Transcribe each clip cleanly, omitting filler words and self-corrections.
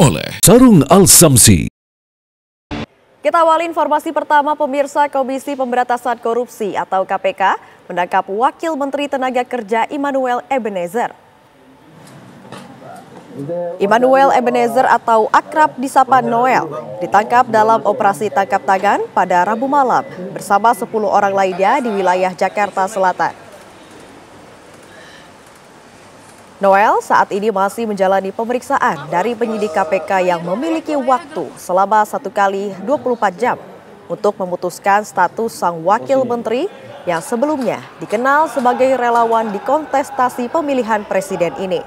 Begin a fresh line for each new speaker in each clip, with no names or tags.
oleh Sarung Al-Samsi.
Kita awali informasi pertama, pemirsa. Komisi Pemberantasan Korupsi atau KPK menangkap Wakil Menteri Tenaga Kerja Immanuel Ebenezer. Immanuel Ebenezer atau akrab disapa Noel ditangkap dalam operasi tangkap tangan pada Rabu malam bersama 10 orang lainnya di wilayah Jakarta Selatan. Noel saat ini masih menjalani pemeriksaan dari penyidik KPK yang memiliki waktu selama 1 kali 24 jam untuk memutuskan status sang wakil menteri yang sebelumnya dikenal sebagai relawan di kontestasi pemilihan presiden ini.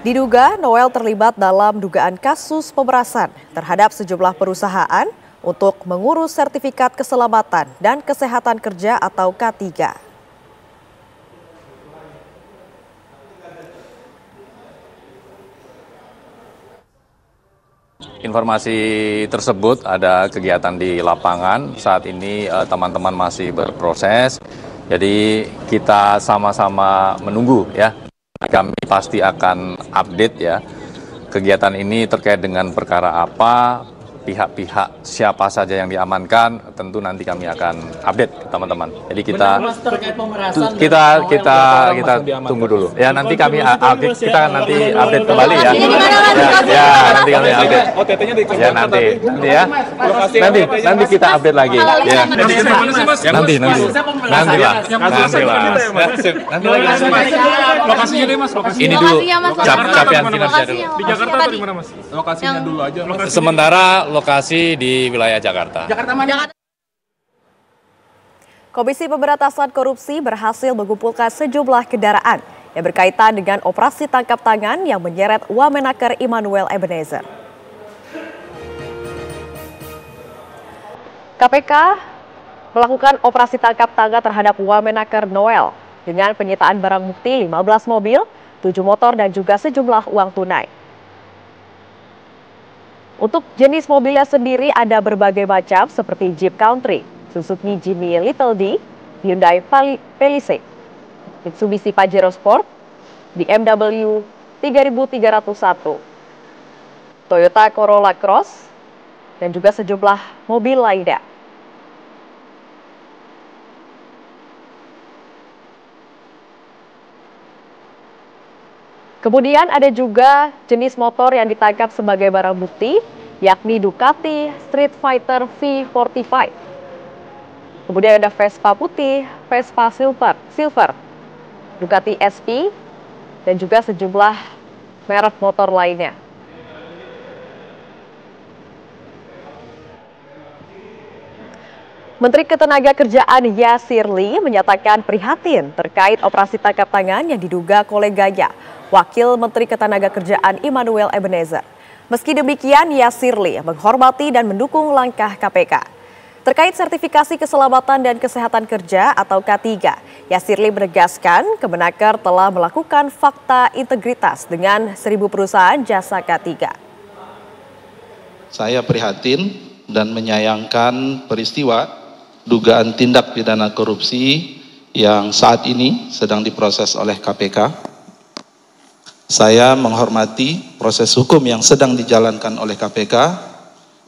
Diduga Noel terlibat dalam dugaan kasus pemerasan terhadap sejumlah perusahaan untuk mengurus sertifikat keselamatan dan kesehatan kerja atau K3.
Informasi tersebut ada kegiatan di lapangan, saat ini teman-teman masih berproses, jadi kita sama-sama menunggu ya. Kami pasti akan update ya, kegiatan ini terkait dengan perkara apa, pihak-pihak siapa saja yang diamankan, tentu nanti kami akan update teman-teman. Jadi kita tunggu dulu. Ya nanti kami update, kita nanti update kembali ya. Ya nanti kami update. Ya nanti ya. Nanti kita update lagi. Ya. Nanti lah.
Lokasinya deh Mas,
ini dulu capaian kinerja dulu.
Di Jakarta atau di mana Mas? Lokasinya dulu aja.
Sementara lokasi di wilayah Jakarta.
Komisi Pemberantasan Korupsi berhasil mengumpulkan sejumlah kendaraan yang berkaitan dengan operasi tangkap tangan yang menyeret Wamenaker Immanuel Ebenezer. KPK melakukan operasi tangkap tangan terhadap Wamenaker Noel dengan penyitaan barang bukti 15 mobil, 7 motor dan juga sejumlah uang tunai. Untuk jenis mobilnya sendiri ada berbagai macam seperti Jeep Country, Suzuki Jimny Little D, Hyundai Palisade, Mitsubishi Pajero Sport, BMW 3301, Toyota Corolla Cross, dan juga sejumlah mobil lainnya. Kemudian ada juga jenis motor yang ditangkap sebagai barang bukti, yakni Ducati Street Fighter V45. Kemudian ada Vespa putih, Vespa silver, Ducati SP, dan juga sejumlah merek motor lainnya. Menteri Ketenagakerjaan Yasir Lee menyatakan prihatin terkait operasi tangkap tangan yang diduga koleganya, Wakil Menteri Ketenagakerjaan Immanuel Ebenezer. Meski demikian, Yasir Lee menghormati dan mendukung langkah KPK. Terkait sertifikasi keselamatan dan kesehatan kerja atau K3, Yasir Lee menegaskan Kemenaker telah melakukan fakta integritas dengan 1.000 perusahaan jasa K3.
Saya prihatin dan menyayangkan peristiwa dugaan tindak pidana korupsi yang saat ini sedang diproses oleh KPK. Saya menghormati proses hukum yang sedang dijalankan oleh KPK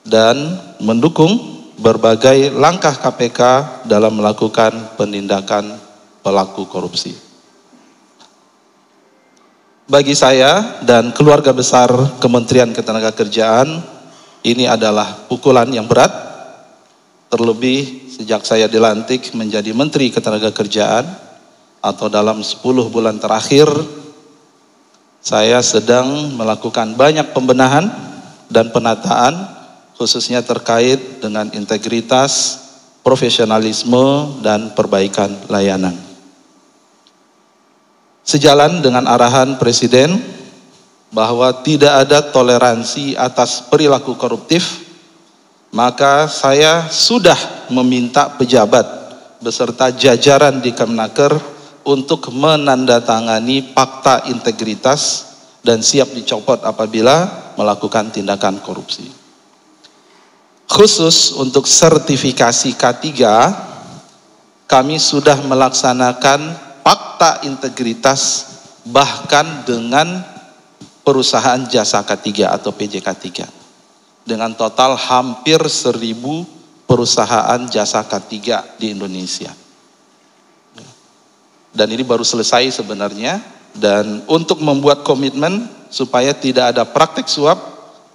dan mendukung berbagai langkah KPK dalam melakukan penindakan pelaku korupsi. Bagi saya dan keluarga besar Kementerian Ketenagakerjaan, ini adalah pukulan yang berat, terlebih sejak saya dilantik menjadi Menteri Ketenagakerjaan atau dalam 10 bulan terakhir, saya sedang melakukan banyak pembenahan dan penataan khususnya terkait dengan integritas, profesionalisme, dan perbaikan layanan. Sejalan dengan arahan Presiden bahwa tidak ada toleransi atas perilaku koruptif, maka saya sudah meminta pejabat beserta jajaran di Kemenaker untuk menandatangani fakta integritas dan siap dicopot apabila melakukan tindakan korupsi. Khusus untuk sertifikasi K3, kami sudah melaksanakan fakta integritas bahkan dengan perusahaan jasa K3 atau PJK3. Dengan total hampir 1.000 perusahaan jasa K3 di Indonesia. Dan ini baru selesai sebenarnya. Dan untuk membuat komitmen supaya tidak ada praktik suap,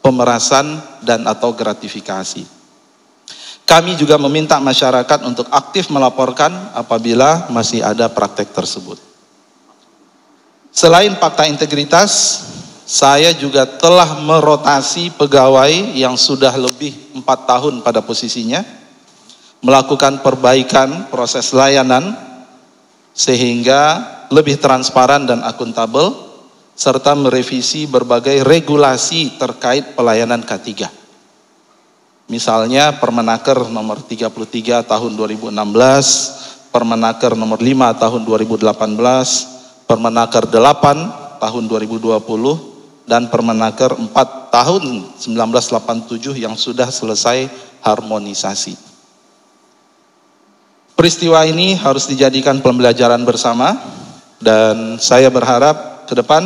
pemerasan, dan atau gratifikasi. Kami juga meminta masyarakat untuk aktif melaporkan apabila masih ada praktek tersebut. Selain fakta integritas, saya juga telah merotasi pegawai yang sudah lebih 4 tahun pada posisinya, melakukan perbaikan proses layanan sehingga lebih transparan dan akuntabel, serta merevisi berbagai regulasi terkait pelayanan K3. Misalnya Permenaker nomor 33 tahun 2016, Permenaker nomor 5 tahun 2018, Permenaker 8 tahun 2020, dan Permenaker 4 tahun 1987 yang sudah selesai harmonisasi. Peristiwa ini harus dijadikan pembelajaran bersama, dan saya berharap ke depan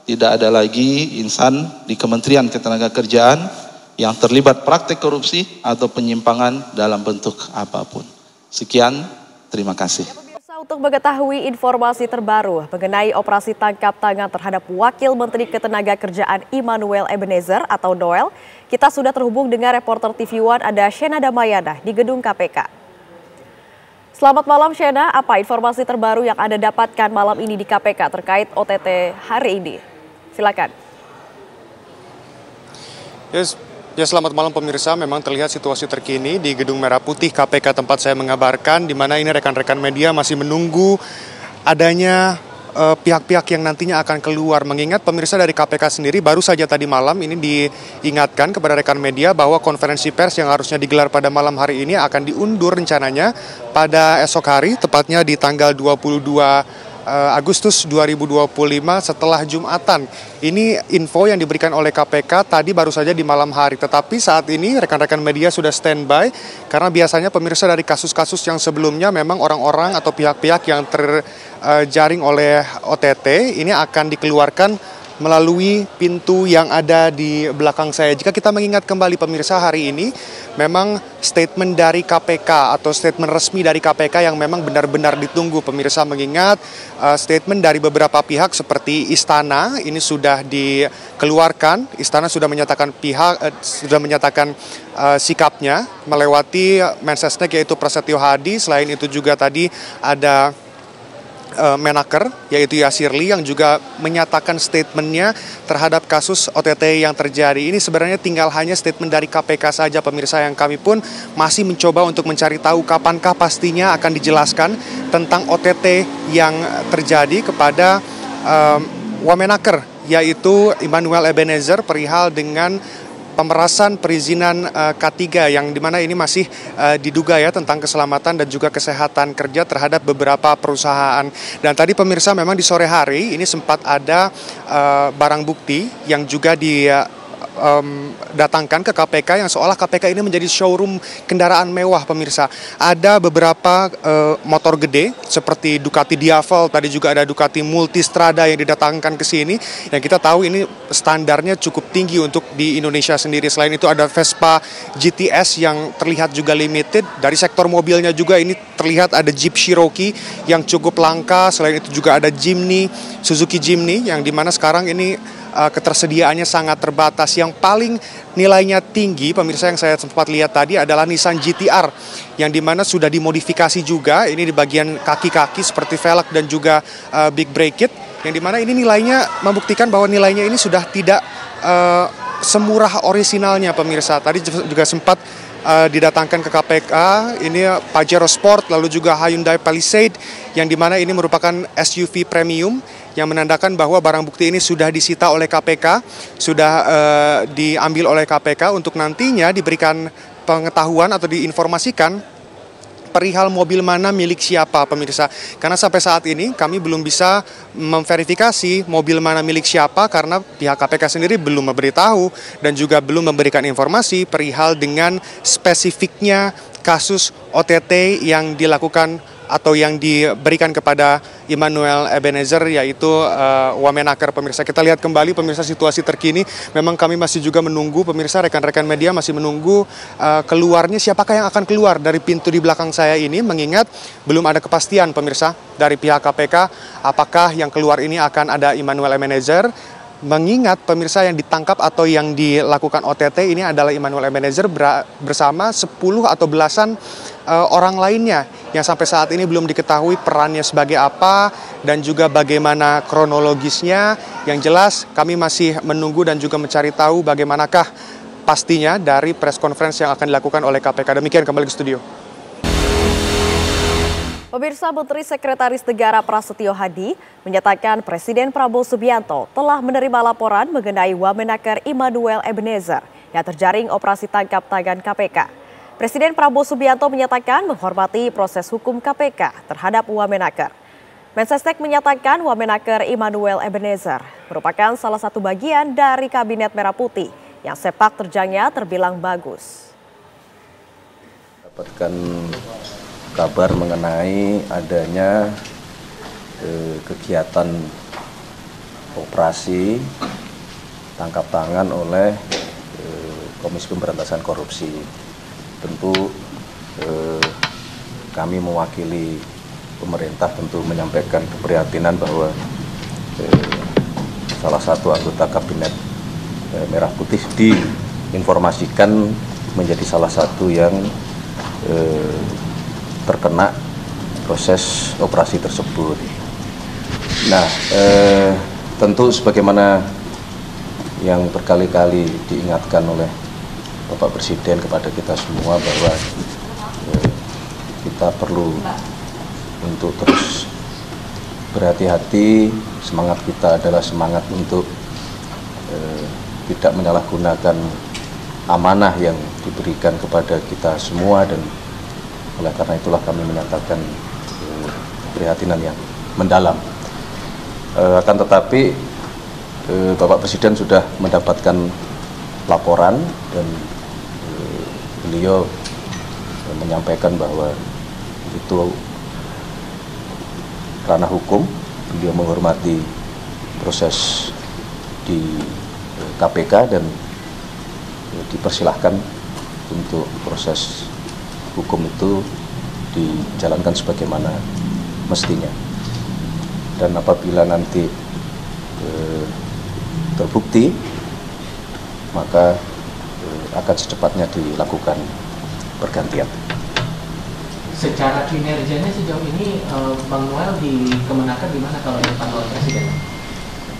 tidak ada lagi insan di Kementerian Ketenagakerjaan yang terlibat praktik korupsi atau penyimpangan dalam bentuk apapun. Sekian, terima kasih.
Pemirsa, untuk mengetahui informasi terbaru mengenai operasi tangkap tangan terhadap Wakil Menteri Ketenagakerjaan Immanuel Ebenezer atau Noel, kita sudah terhubung dengan reporter TV One ada Shena Damayana di gedung KPK. Selamat malam Shena, apa informasi terbaru yang Anda dapatkan malam ini di KPK terkait OTT hari ini? Silakan.
Ya, selamat malam pemirsa. Memang terlihat situasi terkini di Gedung Merah Putih KPK tempat saya mengabarkan, di mana ini rekan-rekan media masih menunggu adanya pihak-pihak yang nantinya akan keluar. Mengingat pemirsa dari KPK sendiri baru saja tadi malam ini diingatkan kepada rekan media bahwa konferensi pers yang harusnya digelar pada malam hari ini akan diundur rencananya pada esok hari, tepatnya di tanggal 22 Agustus 2025 setelah Jumatan. Ini info yang diberikan oleh KPK tadi baru saja di malam hari. Tetapi saat ini rekan-rekan media sudah standby karena biasanya pemirsa dari kasus-kasus yang sebelumnya memang orang-orang atau pihak-pihak yang terjaring oleh OTT ini akan dikeluarkan melalui pintu yang ada di belakang saya. Jika kita mengingat kembali pemirsa, hari ini memang statement dari KPK atau statement resmi dari KPK yang memang benar-benar ditunggu pemirsa, mengingat statement dari beberapa pihak seperti Istana ini sudah dikeluarkan. Istana sudah menyatakan sikapnya melewati Mensesnek yaitu Prasetyo Hadi. Selain itu juga tadi ada Menaker yaitu Yasirli yang juga menyatakan statementnya terhadap kasus OTT yang terjadi. Ini sebenarnya tinggal hanya statement dari KPK saja pemirsa, yang kami pun masih mencoba untuk mencari tahu kapankah pastinya akan dijelaskan tentang OTT yang terjadi kepada Wamenaker yaitu Immanuel Ebenezer perihal dengan pemerasan perizinan K3 yang dimana ini masih diduga ya tentang keselamatan dan juga kesehatan kerja terhadap beberapa perusahaan. Dan tadi pemirsa memang di sore hari ini sempat ada barang bukti yang juga datangkan ke KPK yang seolah KPK ini menjadi showroom kendaraan mewah pemirsa. Ada beberapa motor gede seperti Ducati Diavel, tadi juga ada Ducati Multistrada yang didatangkan ke sini. Yang kita tahu ini standarnya cukup tinggi untuk di Indonesia sendiri. Selain itu ada Vespa GTS yang terlihat juga limited. Dari sektor mobilnya juga ini terlihat ada Jeep Cherokee yang cukup langka. Selain itu juga ada Jimny, Suzuki Jimny yang dimana sekarang ini ketersediaannya sangat terbatas. Yang paling nilainya tinggi pemirsa yang saya sempat lihat tadi adalah Nissan GT-R yang dimana sudah dimodifikasi juga ini di bagian kaki-kaki seperti velg dan juga big brake kit, yang dimana ini nilainya membuktikan bahwa nilainya ini sudah tidak semurah orisinalnya pemirsa. Tadi juga sempat didatangkan ke KPK ini Pajero Sport lalu juga Hyundai Palisade yang dimana ini merupakan SUV premium yang menandakan bahwa barang bukti ini sudah disita oleh KPK, sudah diambil oleh KPK untuk nantinya diberikan pengetahuan atau diinformasikan perihal mobil mana milik siapa pemirsa. Karena sampai saat ini kami belum bisa memverifikasi mobil mana milik siapa karena pihak KPK sendiri belum memberitahu dan juga belum memberikan informasi perihal dengan spesifiknya kasus OTT yang dilakukan atau yang diberikan kepada Immanuel Ebenezer, yaitu Wamenaker. Pemirsa, kita lihat kembali pemirsa situasi terkini. Memang kami masih juga menunggu, pemirsa, rekan-rekan media masih menunggu keluarnya siapakah yang akan keluar dari pintu di belakang saya ini, mengingat belum ada kepastian pemirsa dari pihak KPK apakah yang keluar ini akan ada Immanuel Ebenezer. Mengingat pemirsa yang ditangkap atau yang dilakukan OTT ini adalah Immanuel Ebenezer bersama 10 atau belasan orang lainnya yang sampai saat ini belum diketahui perannya sebagai apa dan juga bagaimana kronologisnya. Yang jelas kami masih menunggu dan juga mencari tahu bagaimanakah pastinya dari press conference yang akan dilakukan oleh KPK. Demikian, kembali ke studio.
Pemirsa, Menteri Sekretaris Negara Prasetyo Hadi menyatakan Presiden Prabowo Subianto telah menerima laporan mengenai Wamenaker Immanuel Ebenezer yang terjaring operasi tangkap tangan KPK. Presiden Prabowo Subianto menyatakan menghormati proses hukum KPK terhadap Wamenaker. Mensesnek menyatakan Wamenaker Immanuel Ebenezer merupakan salah satu bagian dari Kabinet Merah Putih yang sepak terjangnya terbilang bagus.
Dapatkan kabar mengenai adanya kegiatan operasi tangkap tangan oleh Komisi Pemberantasan Korupsi. Tentu kami mewakili pemerintah tentu menyampaikan keprihatinan bahwa salah satu anggota Kabinet Merah Putih diinformasikan menjadi salah satu yang terkena proses operasi tersebut. Nah, tentu sebagaimana yang berkali-kali diingatkan oleh Bapak Presiden kepada kita semua bahwa kita perlu untuk terus berhati-hati. Semangat kita adalah semangat untuk tidak menyalahgunakan amanah yang diberikan kepada kita semua, dan oleh karena itulah kami menyatakan keprihatinan yang mendalam. Akan tetapi Bapak Presiden sudah mendapatkan laporan dan beliau menyampaikan bahwa itu ranah hukum. Beliau menghormati proses di KPK dan dipersilahkan untuk proses hukum itu dijalankan sebagaimana mestinya. Dan apabila nanti terbukti, maka akan secepatnya dilakukan pergantian.
Secara kinerjanya sejauh ini, Bang Noel di Kemenaker gimana kalau dipantau oleh Presiden?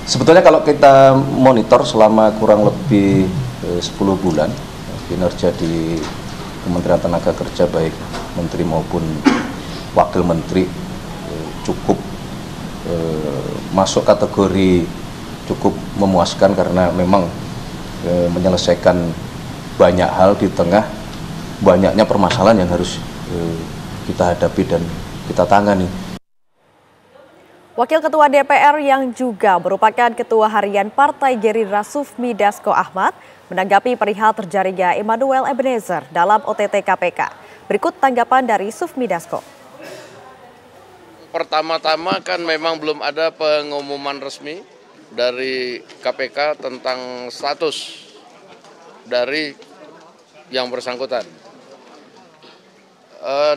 Sebetulnya kalau kita monitor selama kurang lebih 10 bulan, kinerja di Kementerian Tenaga Kerja baik menteri maupun wakil menteri cukup masuk kategori cukup memuaskan, karena memang menyelesaikan banyak hal di tengah banyaknya permasalahan yang harus kita hadapi dan kita tangani.
Wakil Ketua DPR yang juga merupakan Ketua Harian Partai Gerindra Sufmi Dasko Ahmad menanggapi perihal terjaringnya Immanuel Ebenezer dalam OTT KPK. Berikut tanggapan dari Sufmi Dasko.
Pertama-tama kan memang belum ada pengumuman resmi dari KPK tentang status dari yang bersangkutan.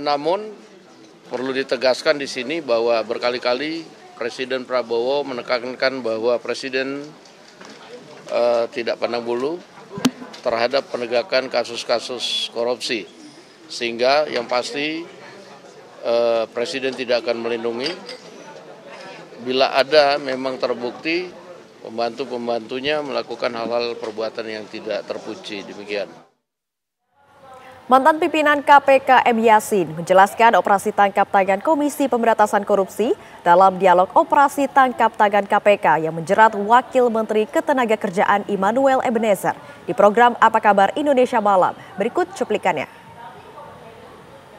Namun perlu ditegaskan di sini bahwa berkali-kali Presiden Prabowo menekankan bahwa Presiden tidak pandang bulu terhadap penegakan kasus-kasus korupsi, sehingga yang pasti Presiden tidak akan melindungi bila ada memang terbukti pembantu-pembantunya melakukan hal-hal perbuatan yang tidak terpuji. Demikian.
Mantan pimpinan KPK M. Yasin menjelaskan operasi tangkap tangan Komisi Pemberantasan Korupsi dalam dialog operasi tangkap tangan KPK yang menjerat Wakil Menteri Ketenagakerjaan Immanuel Ebenezer di program Apa Kabar Indonesia Malam. Berikut cuplikannya.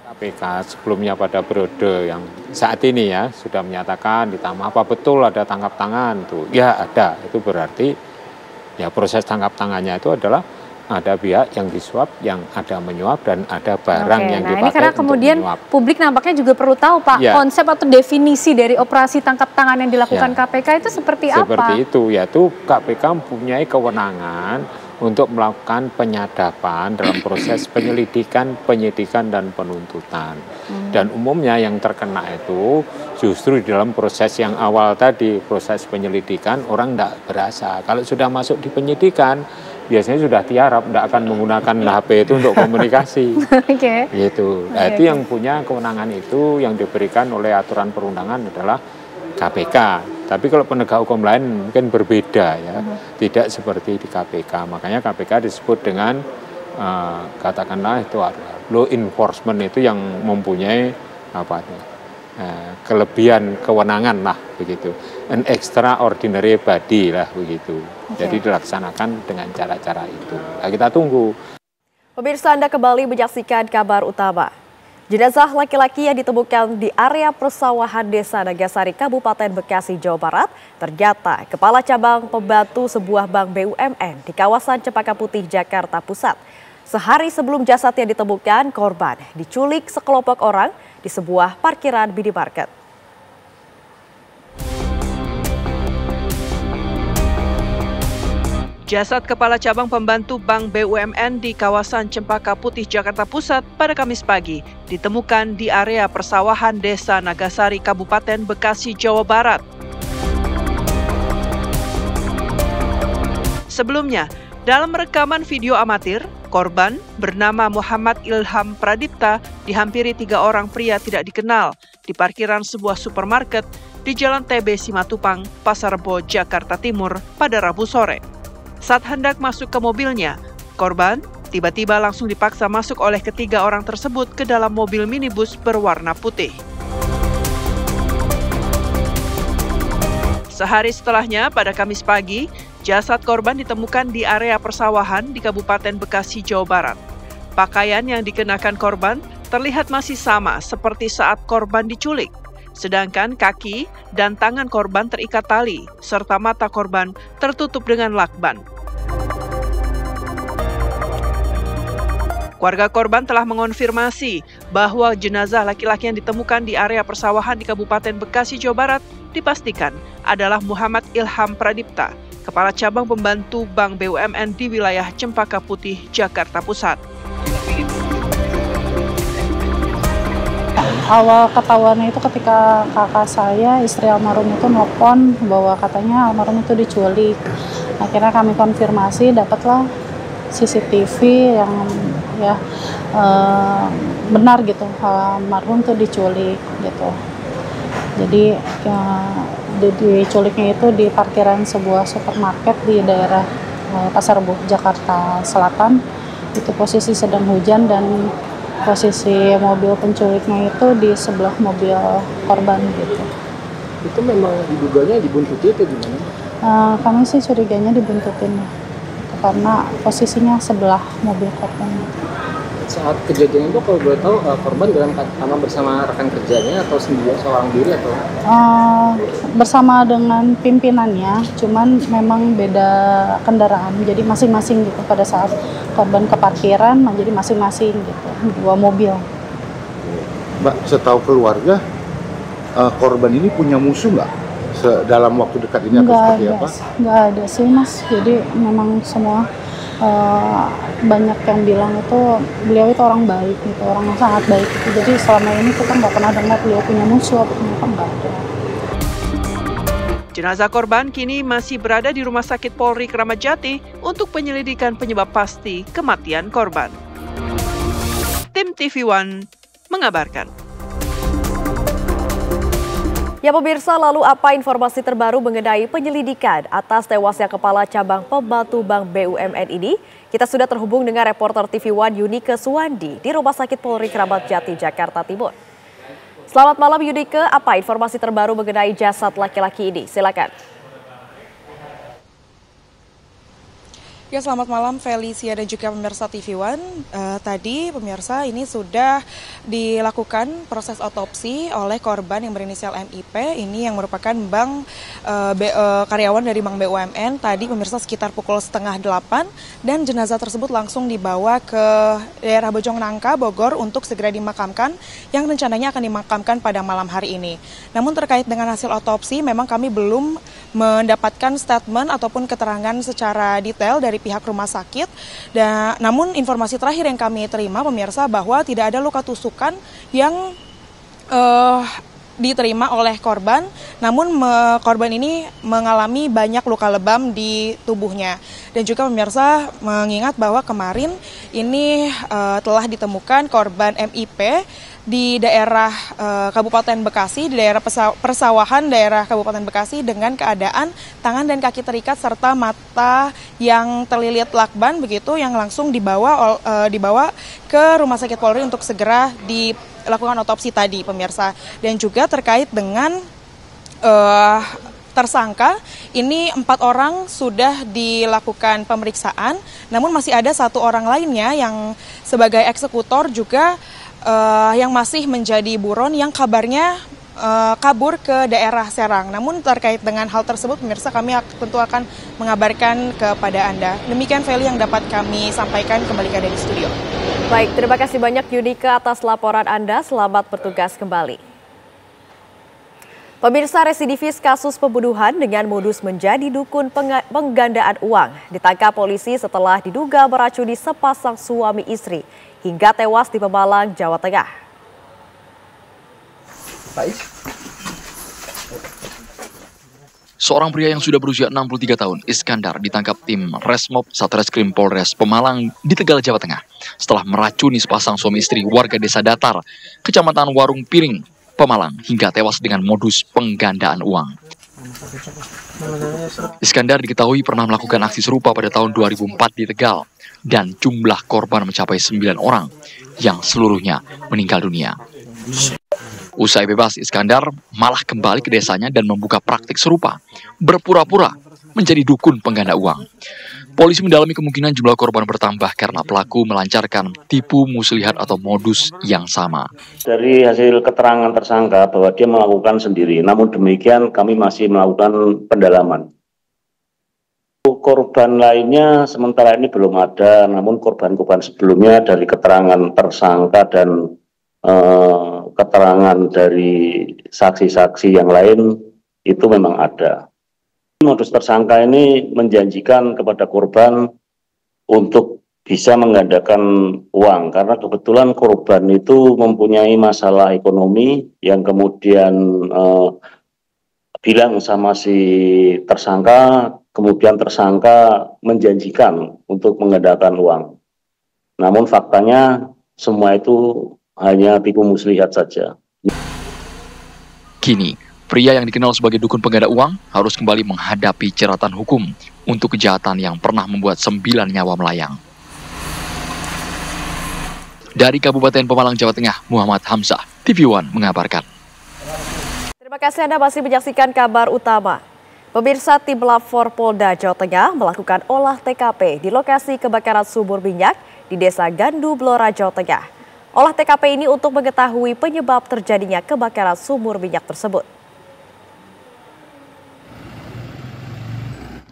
KPK sebelumnya pada periode yang saat ini ya sudah menyatakan ditambah apa betul ada tangkap tangan tuh. Ya ada, itu berarti ya proses tangkap tangannya itu adalah ada pihak yang disuap, yang ada menyuap, dan ada barang yang dipakai
ini karena
untuk
kemudian
menyuap.
publik nampaknya juga perlu tahu Pak, konsep atau definisi dari operasi tangkap tangan yang dilakukan KPK itu seperti apa?
Seperti itu, yaitu KPK mempunyai kewenangan untuk melakukan penyadapan dalam proses penyelidikan, penyidikan, dan penuntutan. Dan umumnya yang terkena itu justru di dalam proses yang awal tadi, proses penyelidikan, orang tidak berasa. Kalau sudah masuk di penyidikan, biasanya sudah tiarap, tidak akan menggunakan HP itu untuk komunikasi. Gitu. Nah, itu yang punya kewenangan itu yang diberikan oleh aturan perundangan adalah KPK. Tapi kalau penegak hukum lain mungkin berbeda ya, tidak seperti di KPK. Makanya KPK disebut dengan katakanlah itu law enforcement, itu yang mempunyai apa kelebihan kewenangan lah begitu, an extraordinary body lah begitu. Jadi dilaksanakan dengan cara-cara itu. Nah, kita tunggu.
Pemirsa, Anda kembali menyaksikan kabar utama. Jenazah laki-laki yang ditemukan di area persawahan Desa Nagasari, Kabupaten Bekasi, Jawa Barat, ternyata kepala cabang pembantu sebuah bank BUMN di kawasan Cempaka Putih, Jakarta Pusat. Sehari sebelum jasadnya ditemukan, korban diculik sekelompok orang di sebuah parkiran minimarket.
Jasad kepala cabang pembantu Bank BUMN di kawasan Cempaka Putih, Jakarta Pusat pada Kamis pagi ditemukan di area persawahan Desa Nagasari, Kabupaten Bekasi, Jawa Barat. Sebelumnya, dalam rekaman video amatir, korban bernama Muhammad Ilham Pradipta dihampiri 3 orang pria tidak dikenal di parkiran sebuah supermarket di Jalan TB Simatupang, Pasar Rebo, Jakarta Timur pada Rabu sore. Saat hendak masuk ke mobilnya, korban tiba-tiba langsung dipaksa masuk oleh ketiga orang tersebut ke dalam mobil minibus berwarna putih. Sehari setelahnya, pada Kamis pagi, jasad korban ditemukan di area persawahan di Kabupaten Bekasi, Jawa Barat. Pakaian yang dikenakan korban terlihat masih sama seperti saat korban diculik. Sedangkan kaki dan tangan korban terikat tali, serta mata korban tertutup dengan lakban. Keluarga korban telah mengonfirmasi bahwa jenazah laki-laki yang ditemukan di area persawahan di Kabupaten Bekasi, Jawa Barat dipastikan adalah Muhammad Ilham Pradipta, kepala cabang pembantu Bank BUMN di wilayah Cempaka Putih, Jakarta Pusat.
Awal ketahuannya itu ketika kakak saya, istri almarhum itu nelpon bahwa katanya almarhum itu diculik. Akhirnya kami konfirmasi, dapatlah CCTV yang benar gitu, almarhum itu diculik gitu. Jadi diculiknya itu di parkiran sebuah supermarket di daerah Pasar Rebo, Jakarta Selatan. Itu posisi sedang hujan dan posisi mobil penculiknya itu di sebelah mobil korban gitu.
Itu memang diduganya dibuntuti atau gimana?
Kami sih curiganya dibuntutin karena posisinya sebelah mobil korban.
Saat kejadian itu kalau boleh tahu korban dalam kamar bersama rekan kerjanya atau sendiri seorang diri atau?
Bersama dengan pimpinannya, cuman memang beda kendaraan, jadi masing-masing gitu. Pada saat korban ke parkiran, jadi masing-masing gitu, 2 mobil.
Mbak, setahu keluarga, korban ini punya musuh nggak dalam waktu dekat ini atau seperti apa?
Nggak ada sih Mas, jadi memang semua banyak yang bilang itu beliau itu orang baik gitu, orang yang sangat baik gitu. Jadi selama ini kita nggak pernah dengar beliau punya musuh atau punya nggak ada.
Jenazah korban kini masih berada di Rumah Sakit Polri Kramat Jati untuk penyelidikan penyebab pasti kematian korban. Tim TV One mengabarkan.
Ya pemirsa, lalu apa informasi terbaru mengenai penyelidikan atas tewasnya kepala cabang pembantu Bank BUMN ini? Kita sudah terhubung dengan reporter TV One Yunike Suwandi di Rumah Sakit Polri Kramat Jati, Jakarta Timur. Selamat malam Yunike, apa informasi terbaru mengenai jasad laki-laki ini? Silakan.
Ya, selamat malam Felicia dan juga pemirsa TV One. Tadi pemirsa ini sudah dilakukan proses otopsi oleh korban yang berinisial MIP. Ini yang merupakan karyawan dari Bank BUMN. Tadi pemirsa sekitar pukul 7:30 dan jenazah tersebut langsung dibawa ke daerah Bojong Nangka, Bogor untuk segera dimakamkan yang rencananya akan dimakamkan pada malam hari ini. Namun terkait dengan hasil otopsi memang kami belum mendapatkan statement ataupun keterangan secara detail dari pihak rumah sakit. Dan namun informasi terakhir yang kami terima pemirsa bahwa tidak ada luka tusukan yang diterima oleh korban, namun korban ini mengalami banyak luka lebam di tubuhnya. Dan juga pemirsa mengingat bahwa kemarin ini telah ditemukan korban MIP di daerah Kabupaten Bekasi, di daerah persawahan daerah Kabupaten Bekasi dengan keadaan tangan dan kaki terikat serta mata yang terlilit lakban begitu, yang langsung dibawa ke Rumah Sakit Polri untuk segera dilakukan otopsi tadi pemirsa. Dan juga terkait dengan tersangka, ini 4 orang sudah dilakukan pemeriksaan, namun masih ada 1 orang lainnya yang sebagai eksekutor juga yang masih menjadi buron yang kabarnya kabur ke daerah Serang. Namun terkait dengan hal tersebut pemirsa kami tentu akan mengabarkan kepada Anda. Demikian Feli yang dapat kami sampaikan, kembali ke dari studio.
Baik, terima kasih banyak Yudika atas laporan Anda. Selamat bertugas kembali. Pemirsa, residivis kasus pembunuhan dengan modus menjadi dukun penggandaan uang ditangkap polisi setelah diduga meracuni sepasang suami istri hingga tewas di Pemalang, Jawa Tengah.
Seorang pria yang sudah berusia 63 tahun, Iskandar, ditangkap tim Resmob Satreskrim Polres Pemalang di Tegal, Jawa Tengah setelah meracuni sepasang suami istri warga Desa Datar, Kecamatan Warung Piring, Pemalang, hingga tewas dengan modus penggandaan uang. Iskandar diketahui pernah melakukan aksi serupa pada tahun 2004 di Tegal, dan jumlah korban mencapai 9 orang yang seluruhnya meninggal dunia. Usai bebas, Iskandar malah kembali ke desanya dan membuka praktik serupa, berpura-pura menjadi dukun pengganda uang. Polisi mendalami kemungkinan jumlah korban bertambah karena pelaku melancarkan tipu muslihat atau modus yang sama.
Dari hasil keterangan tersangka bahwa dia melakukan sendiri, namun demikian kami masih melakukan pendalaman. Korban lainnya sementara ini belum ada, namun korban-korban sebelumnya dari keterangan tersangka dan keterangan dari saksi-saksi yang lain itu memang ada. Modus tersangka ini menjanjikan kepada korban untuk bisa menggandakan uang karena kebetulan korban itu mempunyai masalah ekonomi yang kemudian bilang sama si tersangka, kemudian tersangka menjanjikan untuk menggandakan uang. Namun faktanya semua itu hanya tipu muslihat saja.
Kini, pria yang dikenal sebagai dukun pengganda uang harus kembali menghadapi jeratan hukum untuk kejahatan yang pernah membuat 9 nyawa melayang. Dari Kabupaten Pemalang, Jawa Tengah, Muhammad Hamzah, TV One mengabarkan.
Terima kasih Anda masih menyaksikan kabar utama. Pemirsa, tim Lab 4 Polda Jawa Tengah melakukan olah TKP di lokasi kebakaran sumur minyak di Desa Gandu, Blora, Jawa Tengah. Olah TKP ini untuk mengetahui penyebab terjadinya kebakaran sumur minyak tersebut.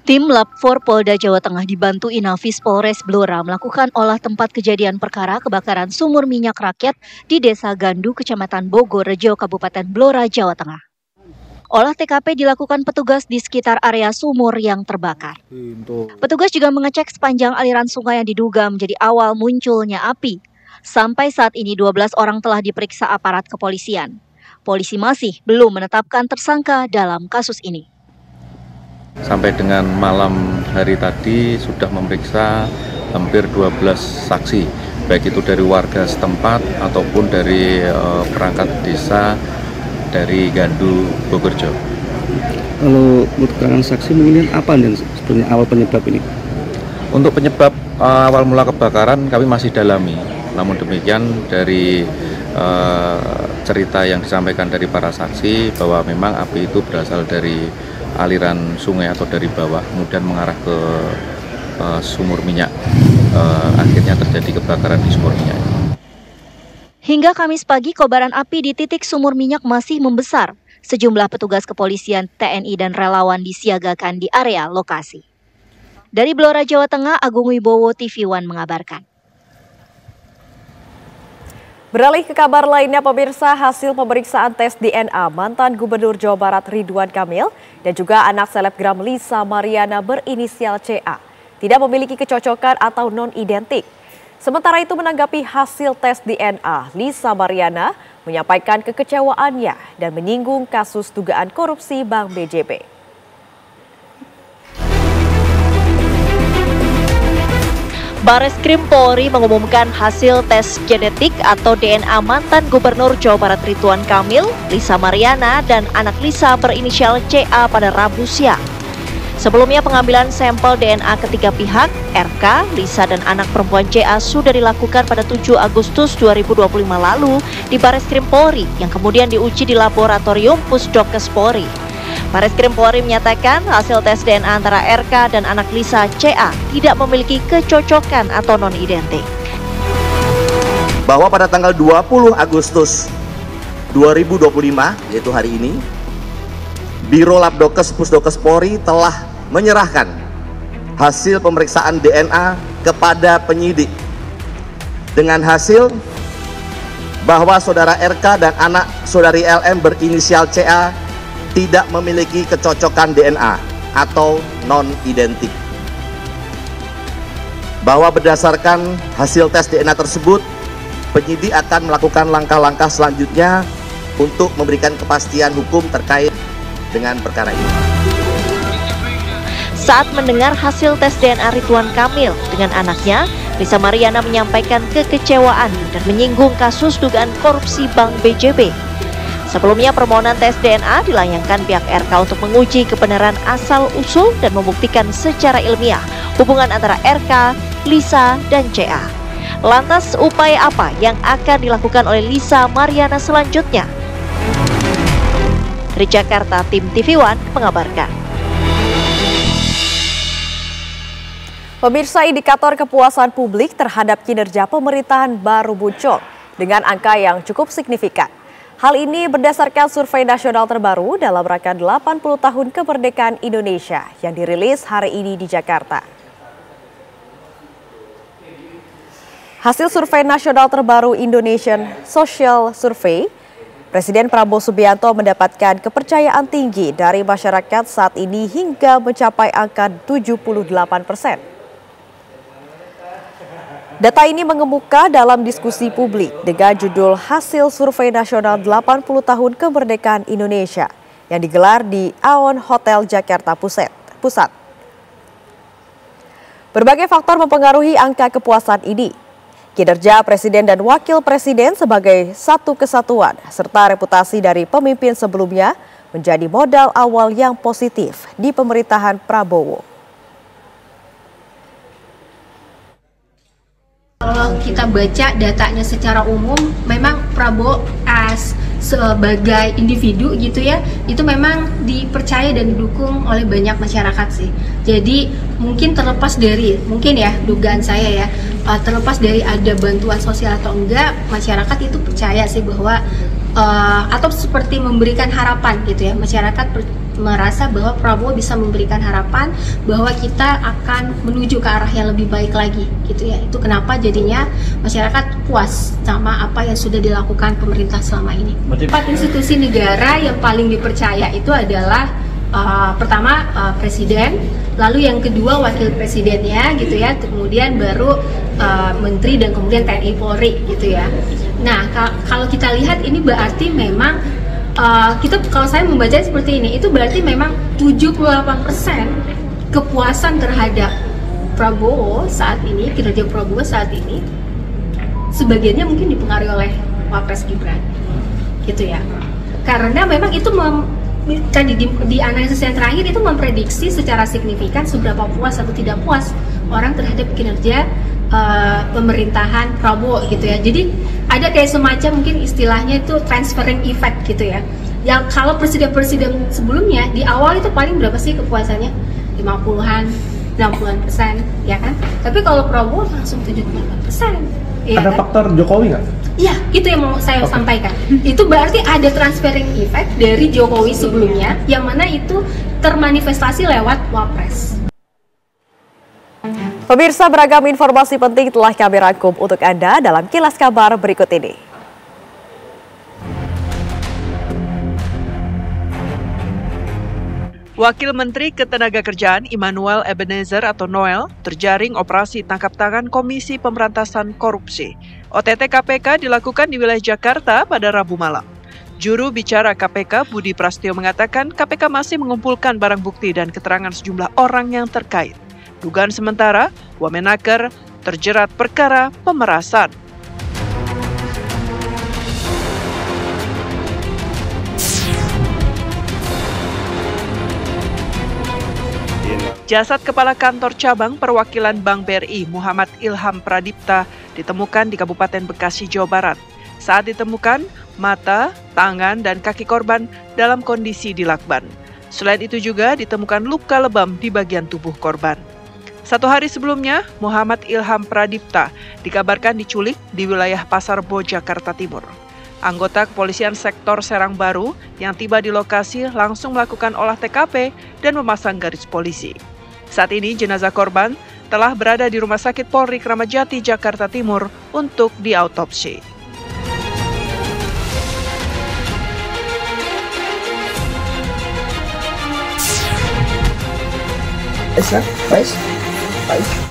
Tim Lab 4 Polda Jawa Tengah dibantu Inafis Polres Blora melakukan olah tempat kejadian perkara kebakaran sumur minyak rakyat di Desa Gandu, Kecamatan Bogorejo, Kabupaten Blora, Jawa Tengah. Olah TKP dilakukan petugas di sekitar area sumur yang terbakar. Petugas juga mengecek sepanjang aliran sungai yang diduga menjadi awal munculnya api. Sampai saat ini 12 orang telah diperiksa aparat kepolisian. Polisi masih belum menetapkan tersangka dalam kasus ini.
Sampai dengan malam hari tadi sudah memeriksa hampir 12 saksi, baik itu dari warga setempat ataupun dari perangkat desa dari Gandu, Bogorjo.
Kalau menurut keterangan saksi mungkin apa dan sebenarnya awal penyebab ini?
Untuk penyebab awal mula kebakaran kami masih dalami. Namun demikian dari cerita yang disampaikan dari para saksi bahwa memang api itu berasal dari aliran sungai atau dari bawah kemudian mengarah ke
sumur minyak, akhirnya terjadi kebakaran di sumur minyak.
Hingga Kamis pagi, kobaran api di titik sumur minyak masih membesar. Sejumlah petugas kepolisian, TNI, dan relawan disiagakan di area lokasi. Dari Blora, Jawa Tengah, Agung Wibowo, TV One mengabarkan.
Beralih ke kabar lainnya, pemirsa, hasil pemeriksaan tes DNA mantan Gubernur Jawa Barat Ridwan Kamil dan juga anak selebgram Lisa Mariana berinisial CA tidak memiliki kecocokan atau non-identik. Sementara itu, menanggapi hasil tes DNA, Lisa Mariana menyampaikan kekecewaannya dan menyinggung kasus dugaan korupsi Bank BJB.
Bareskrim Polri mengumumkan hasil tes genetik atau DNA mantan Gubernur Jawa Barat Ridwan Kamil, Lisa Mariana, dan anak Lisa berinisial CA pada Rabu siang. Sebelumnya pengambilan sampel DNA ketiga pihak, RK, Lisa, dan anak perempuan CA sudah dilakukan pada 7 Agustus 2025 lalu di Bareskrim Polri yang kemudian diuji di laboratorium Pusdokes Polri. Bareskrim Polri menyatakan hasil tes DNA antara RK dan anak Lisa CA tidak memiliki kecocokan atau non-identik.
Bahwa pada tanggal 20 Agustus 2025, yaitu hari ini, Biro Labdokes Pusdokes Polri telah menyerahkan hasil pemeriksaan DNA kepada penyidik dengan hasil bahwa saudara RK dan anak saudari LM berinisial CA tidak memiliki kecocokan DNA atau non-identik. Bahwa berdasarkan hasil tes DNA tersebut, penyidik akan melakukan langkah-langkah selanjutnya untuk memberikan kepastian hukum terkait dengan perkara ini.
Saat mendengar hasil tes DNA Ridwan Kamil dengan anaknya, Lisa Mariana menyampaikan kekecewaan dan menyinggung kasus dugaan korupsi Bank BJB. Sebelumnya permohonan tes DNA dilayangkan pihak RK untuk menguji kebenaran asal-usul dan membuktikan secara ilmiah hubungan antara RK, Lisa, dan CA. Lantas upaya apa yang akan dilakukan oleh Lisa Mariana selanjutnya? Dari Jakarta, tim TV One mengabarkan.
Pemirsa, indikator kepuasan publik terhadap kinerja pemerintahan baru muncul dengan angka yang cukup signifikan. Hal ini berdasarkan survei nasional terbaru dalam rangka 80 tahun kemerdekaan Indonesia yang dirilis hari ini di Jakarta. Hasil survei nasional terbaru Indonesian Social Survey, Presiden Prabowo Subianto mendapatkan kepercayaan tinggi dari masyarakat saat ini hingga mencapai angka 78%. Data ini mengemuka dalam diskusi publik dengan judul Hasil Survei Nasional 80 Tahun Kemerdekaan Indonesia yang digelar di Aon Hotel Jakarta Pusat. Berbagai faktor mempengaruhi angka kepuasan ini. Kinerja Presiden dan Wakil Presiden sebagai satu kesatuan serta reputasi dari pemimpin sebelumnya menjadi modal awal yang positif di pemerintahan Prabowo.
Kalau kita baca datanya secara umum, memang Prabowo sebagai individu gitu ya, itu memang dipercaya dan didukung oleh banyak masyarakat sih. Jadi mungkin terlepas dari, mungkin ya dugaan saya ya, terlepas dari ada bantuan sosial atau enggak, masyarakat itu percaya sih bahwa atau seperti memberikan harapan gitu ya, masyarakat merasa bahwa Prabowo bisa memberikan harapan bahwa kita akan menuju ke arah yang lebih baik lagi gitu ya. Itu kenapa jadinya masyarakat puas sama apa yang sudah dilakukan pemerintah selama ini. 4 institusi negara yang paling dipercaya itu adalah pertama presiden, lalu yang kedua wakil presidennya gitu ya, kemudian baru menteri dan kemudian TNI Polri gitu ya. Nah kalau kita lihat ini berarti memang kalau saya membaca seperti ini, itu berarti memang 78% kepuasan terhadap Prabowo saat ini, kinerja Prabowo saat ini, sebagiannya mungkin dipengaruhi oleh Wapres Gibran, gitu ya. Karena memang itu tadi di analisis yang terakhir itu memprediksi secara signifikan seberapa puas atau tidak puas orang terhadap kinerja pemerintahan Prabowo gitu ya. Jadi ada kayak semacam mungkin istilahnya itu transferring effect gitu ya. Yang kalau presiden-presiden sebelumnya di awal itu paling berapa sih kepuasannya? 50-an, 60-an%, ya kan? Tapi kalau Prabowo langsung 78%. Ya
ada kan? Faktor Jokowi nggak?
Iya, itu yang mau saya sampaikan. Itu berarti ada transferring effect dari Jokowi sebelumnya, yang mana itu termanifestasi lewat Wapres.
Pemirsa, beragam informasi penting telah kami rangkum untuk Anda dalam Kilas Kabar berikut ini.
Wakil Menteri Ketenagakerjaan Immanuel Ebenezer atau Noel terjaring operasi tangkap tangan Komisi Pemberantasan Korupsi. OTT KPK dilakukan di wilayah Jakarta pada Rabu malam. Juru bicara KPK Budi Prasetyo mengatakan KPK masih mengumpulkan barang bukti dan keterangan sejumlah orang yang terkait. Dugaan sementara, Wamenaker terjerat perkara pemerasan. Jasad Kepala Kantor Cabang Perwakilan Bank BRI Muhammad Ilham Pradipta ditemukan di Kabupaten Bekasi, Jawa Barat. Saat ditemukan, mata, tangan, dan kaki korban dalam kondisi dilakban. Selain itu juga ditemukan luka lebam di bagian tubuh korban. 1 hari sebelumnya, Muhammad Ilham Pradipta dikabarkan diculik di wilayah Pasar Rebo, Jakarta Timur. Anggota kepolisian sektor Serang Baru yang tiba di lokasi langsung melakukan olah TKP dan memasang garis polisi. Saat ini jenazah korban telah berada di Rumah Sakit Polri Kramat Jati, Jakarta Timur untuk diautopsi.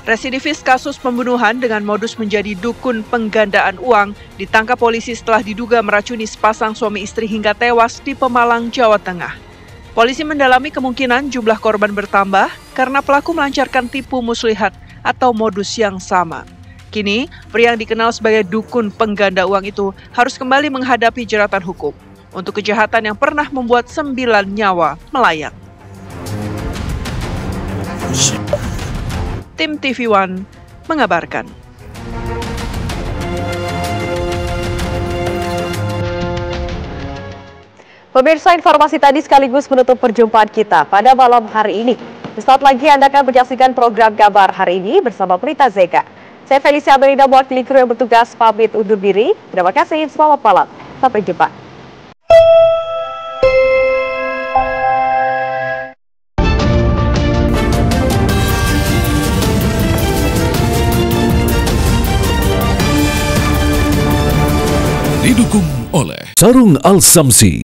Residivis kasus pembunuhan dengan modus menjadi dukun penggandaan uang ditangkap polisi setelah diduga meracuni sepasang suami istri hingga tewas di Pemalang, Jawa Tengah. Polisi mendalami kemungkinan jumlah korban bertambah karena pelaku melancarkan tipu muslihat atau modus yang sama. Kini, pria yang dikenal sebagai dukun pengganda uang itu harus kembali menghadapi jeratan hukum untuk kejahatan yang pernah membuat 9 nyawa melayang. Tim TV One mengabarkan.
Pemirsa, informasi tadi sekaligus menutup perjumpaan kita pada malam hari ini. Sesaat lagi Anda akan menyaksikan program Kabar Hari Ini bersama Prita Zeka. Saya Felicia Belinda, mewakili kru yang bertugas pamit undur diri. Terima kasih, selamat malam. Sampai jumpa.
Didukung oleh Sarung Al Samsi,